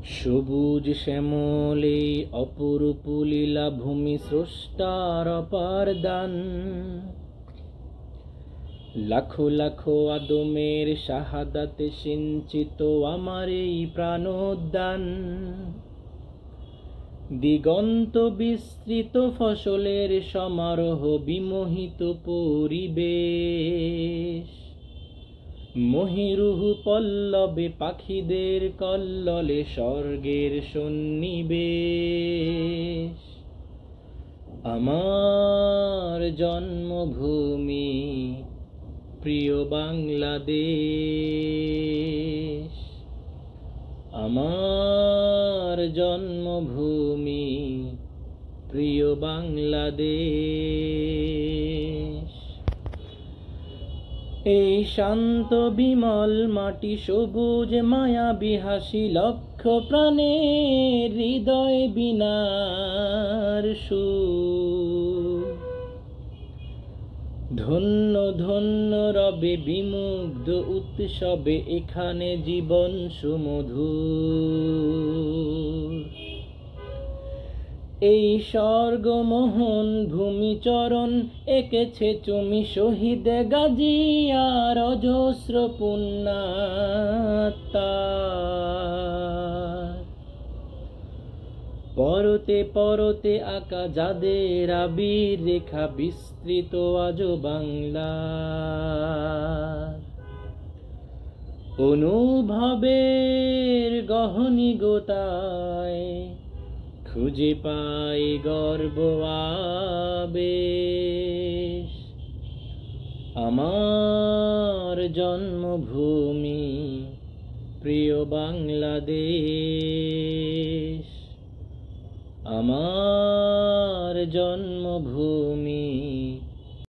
সবুজ শ্যামলে অপরূপ লীলা ভূমি স্রষ্টার অপার দান। লাখো লাখো আদমের শাহাদাতে সিঞ্চিত আমার এই প্রাণোদ্যান। দিগন্ত বিস্তৃত ফসলের সমারোহ বিমোহিত পরিবেশ। মহিরুহ পল্লবে পাখিদের কল্লোলে স্বর্গের সন্নিবেশ। আমার জন্মভূমি প্রিয় বাংলাদেশ। আমার জন্মভূমি প্রিয় বাংলাদেশ। এই শান্ত বিমল মাটি সবুজ মায়াবী হাসি লক্ষ প্রাণের হৃদয় বীণার সুর। ধন্য ধন্য রবে বিমুগ্ধ উৎসবে এখানে জীবন সুমধুর। এই স্বর্গমোহন ভূমিচরণ এঁকেছে তুমি শহীদ গাজী আর অজস্র পুণ্যাত্মা। পরতে পরতে আঁকা যাদের আবির রেখা বিস্তৃত আজো বাংলা। অনুভবের গহনিগতায় খুঁজে পাই গর্ব আবেশ। আমার জন্মভূমি প্রিয় বাংলাদেশ। আমার জন্মভূমি